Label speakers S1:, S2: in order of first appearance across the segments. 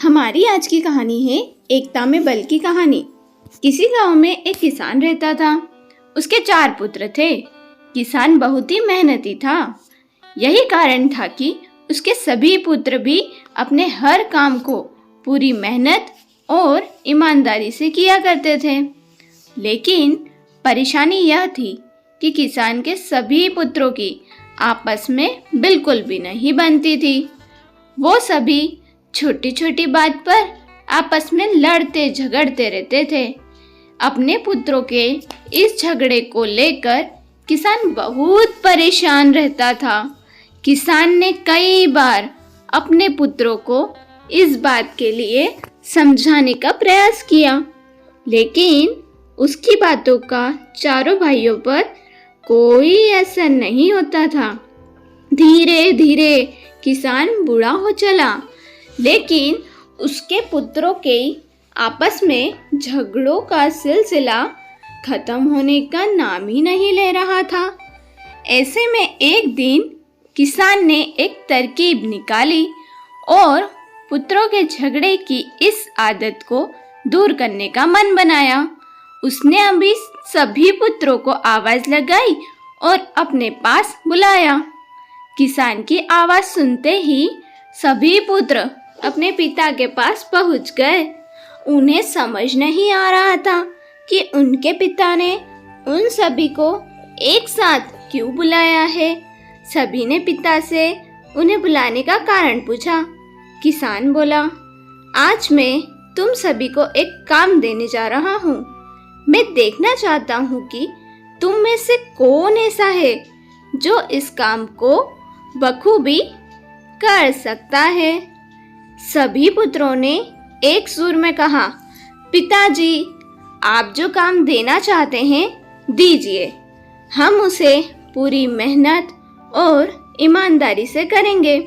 S1: हमारी आज की कहानी है एकता में बल की कहानी। किसी गांव में एक किसान रहता था। उसके 4 पुत्र थे। किसान बहुत ही मेहनती था। यही कारण था कि उसके सभी पुत्र भी अपने हर काम को पूरी मेहनत और ईमानदारी से किया करते थे। लेकिन परेशानी यह थी कि किसान के सभी पुत्रों की आपस में बिल्कुल भी नहीं बनती थी। वो सभी छोटी छोटी बात पर आपस में लड़ते झगड़ते रहते थे। अपने पुत्रों के इस झगड़े को लेकर किसान बहुत परेशान रहता था। किसान ने कई बार अपने पुत्रों को इस बात के लिए समझाने का प्रयास किया, लेकिन उसकी बातों का चारों भाइयों पर कोई असर नहीं होता था। धीरे धीरे किसान बूढ़ा हो चला, लेकिन उसके पुत्रों के आपस में झगड़ों का सिलसिला खत्म होने का नाम ही नहीं ले रहा था। ऐसे में एक दिन किसान ने एक तरकीब निकाली और पुत्रों के झगड़े की इस आदत को दूर करने का मन बनाया। उसने अभी सभी पुत्रों को आवाज लगाई और अपने पास बुलाया। किसान की आवाज सुनते ही सभी पुत्र अपने पिता के पास पहुंच गए। उन्हें समझ नहीं आ रहा था कि उनके पिता ने उन सभी को एक साथ क्यों बुलाया है। सभी ने पिता से उन्हें बुलाने का कारण पूछा। किसान बोला, आज मैं तुम सभी को एक काम देने जा रहा हूँ। मैं देखना चाहता हूँ कि तुम में से कौन ऐसा है जो इस काम को बखूबी कर सकता है। सभी पुत्रों ने एक सुर में कहा, पिताजी, आप जो काम देना चाहते हैं दीजिए, हम उसे पूरी मेहनत और ईमानदारी से करेंगे।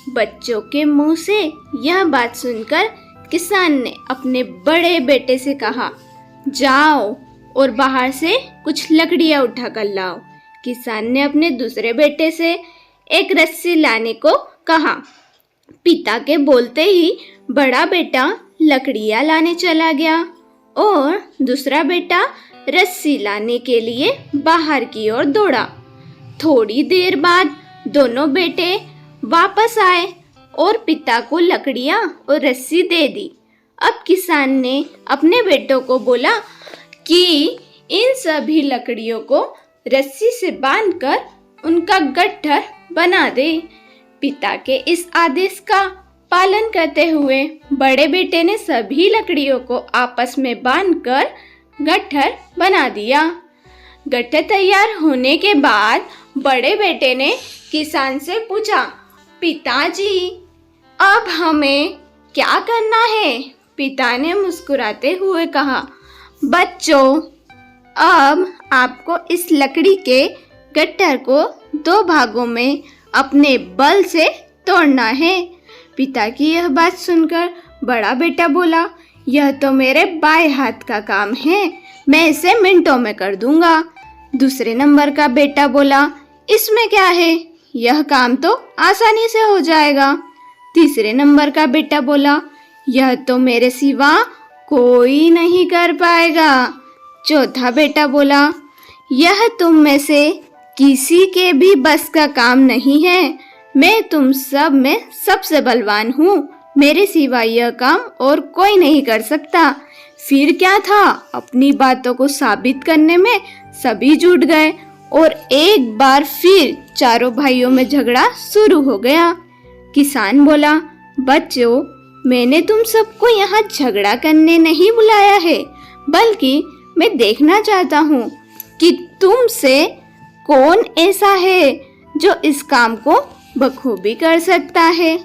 S1: बच्चों के मुंह से यह बात सुनकर किसान ने अपने बड़े बेटे से कहा, जाओ और बाहर से कुछ लकड़ियां उठा कर लाओ। किसान ने अपने दूसरे बेटे से एक रस्सी लाने को कहा। पिता के बोलते ही बड़ा बेटा लकड़ियां लाने चला गया और दूसरा बेटा रस्सी लाने के लिए बाहर की ओर दौड़ा। थोड़ी देर बाद दोनों बेटे वापस आए और पिता को लकड़ियां और रस्सी दे दी। अब किसान ने अपने बेटों को बोला कि इन सभी लकड़ियों को रस्सी से बांधकर उनका गट्ठर बना दे। पिता के इस आदेश का पालन करते हुए बड़े बेटे ने सभी लकड़ियों को आपस में बांधकर गट्ठर बना दिया। गट्ठर तैयार होने के बाद बड़े बेटे ने किसान से पूछा, पिताजी, अब हमें क्या करना है? पिता ने मुस्कुराते हुए कहा, बच्चों, अब आपको इस लकड़ी के गट्ठर को 2 भागों में अपने बल से तोड़ना है। पिता की यह बात सुनकर बड़ा बेटा बोला, यह तो मेरे बाएं हाथ का काम है, मैं इसे मिनटों में कर दूंगा। दूसरे नंबर का बेटा बोला, इसमें क्या है, यह काम तो आसानी से हो जाएगा। तीसरे नंबर का बेटा बोला, यह तो मेरे सिवा कोई नहीं कर पाएगा। चौथा बेटा बोला, यह तुम में से किसी के भी बस का काम नहीं है, मैं तुम सब में सबसे बलवान हूँ, मेरे सिवा यह काम और कोई नहीं कर सकता। फिर क्या था, अपनी बातों को साबित करने में सभी जुट गए और एक बार फिर चारों भाइयों में झगड़ा शुरू हो गया। किसान बोला, बच्चों, मैंने तुम सबको यहाँ झगड़ा करने नहीं बुलाया है, बल्कि मैं देखना चाहता हूँ कि तुम से कौन ऐसा है जो इस काम को बखूबी कर सकता है।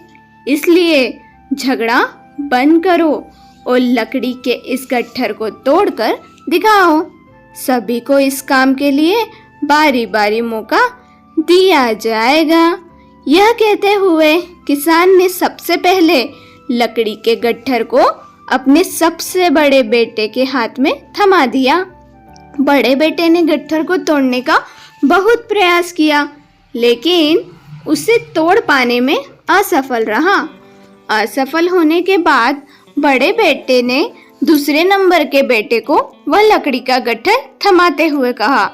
S1: इसलिए झगड़ा बंद करो और लकड़ी के इस गट्ठर को तोड़कर दिखाओ। सभी को इस काम के लिए बारी बारी मौका दिया जाएगा। यह कहते हुए किसान ने सबसे पहले लकड़ी के गट्ठर को अपने सबसे बड़े बेटे के हाथ में थमा दिया। बड़े बेटे ने गट्ठर को तोड़ने का बहुत प्रयास किया, लेकिन उसे तोड़ पाने में असफल रहा। असफल होने के बाद बड़े बेटे ने दूसरे नंबर के बेटे को वह लकड़ी का गट्ठर थमाते हुए कहा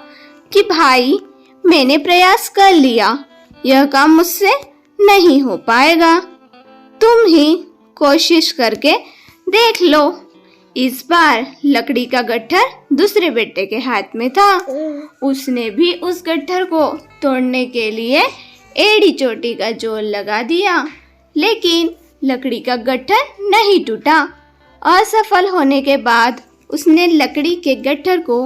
S1: कि भाई, मैंने प्रयास कर लिया, यह काम मुझसे नहीं हो पाएगा, तुम ही कोशिश करके देख लो। इस बार लकड़ी का गट्ठर दूसरे बेटे के हाथ में था। उसने भी उस गट्ठर को तोड़ने के लिए एड़ी चोटी का जोर लगा दिया, लेकिन लकड़ी का गट्ठर नहीं टूटा। असफल होने के बाद उसने लकड़ी के गट्ठर को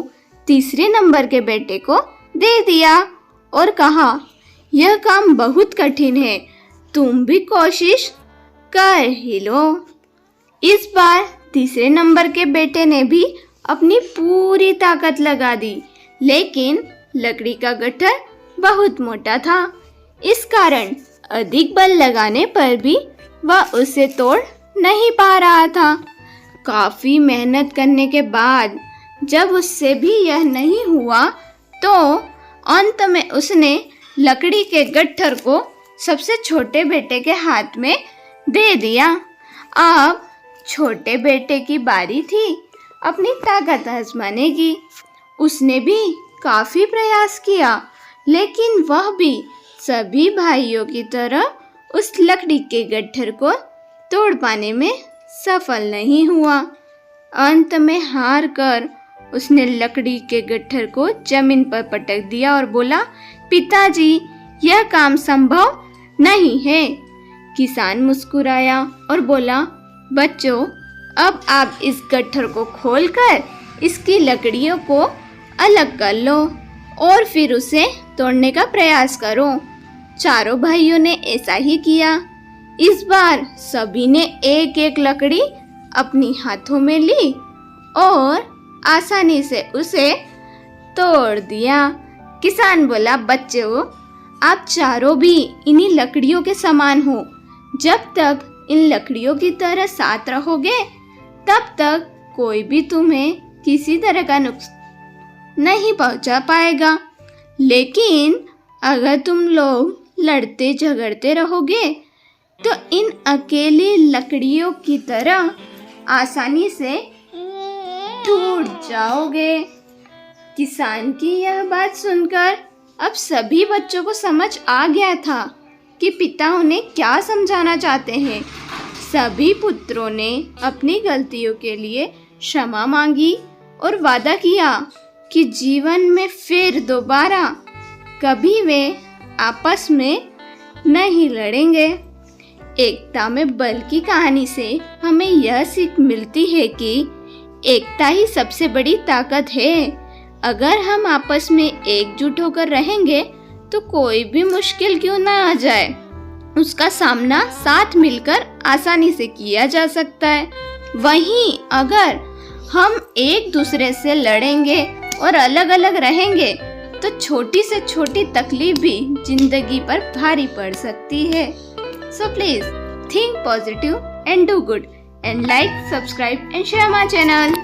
S1: तीसरे नंबर के बेटे को दे दिया और कहा, यह काम बहुत कठिन है, तुम भी कोशिश कर ही लो। इस बार तीसरे नंबर के बेटे ने भी अपनी पूरी ताकत लगा दी, लेकिन लकड़ी का गट्ठर बहुत मोटा था। इस कारण अधिक बल लगाने पर भी वह उसे तोड़ नहीं पा रहा था। काफी मेहनत करने के बाद जब उससे भी यह नहीं हुआ, तो अंत में उसने लकड़ी के गट्ठर को सबसे छोटे बेटे के हाथ में दे दिया। अब छोटे बेटे की बारी थी अपनी ताकत आजमाने की। उसने भी काफी प्रयास किया, लेकिन वह भी सभी भाइयों की तरह उस लकड़ी के गट्ठर को तोड़ पाने में सफल नहीं हुआ। अंत में हार कर उसने लकड़ी के गट्ठर को जमीन पर पटक दिया और बोला, पिताजी, यह काम संभव नहीं है। किसान मुस्कुराया और बोला, बच्चों, अब आप इस गट्ठर को खोलकर इसकी लकड़ियों को अलग कर लो और फिर उसे तोड़ने का प्रयास करो। चारों भाइयों ने ऐसा ही किया। इस बार सभी ने एक एक लकड़ी अपनी हाथों में ली और आसानी से उसे तोड़ दिया। किसान बोला, बच्चों, आप चारों भी इन्हीं लकड़ियों के समान हो। जब तक इन लकड़ियों की तरह साथ रहोगे, तब तक कोई भी तुम्हें किसी तरह का नुकसान नहीं पहुंचा पाएगा। लेकिन अगर तुम लोग लड़ते झगड़ते रहोगे, तो इन अकेली लकड़ियों की तरह आसानी से टूट जाओगे। किसान की यह बात सुनकर अब सभी बच्चों को समझ आ गया था कि पिता उन्हें क्या समझाना चाहते हैं। सभी पुत्रों ने अपनी गलतियों के लिए क्षमा मांगी और वादा किया कि जीवन में फिर दोबारा कभी वे आपस में नहीं लड़ेंगे। एकता में बल की कहानी से हमें यह सीख मिलती है कि एकता ही सबसे बड़ी ताकत है। अगर हम आपस में एकजुट होकर रहेंगे, तो कोई भी मुश्किल क्यों ना आ जाए, उसका सामना साथ मिलकर आसानी से किया जा सकता है। वहीं अगर हम एक दूसरे से लड़ेंगे और अलग अलग रहेंगे, तो छोटी से छोटी तकलीफ भी जिंदगी पर भारी पड़ सकती है। So please think positive and do good, and like, subscribe and share my channel.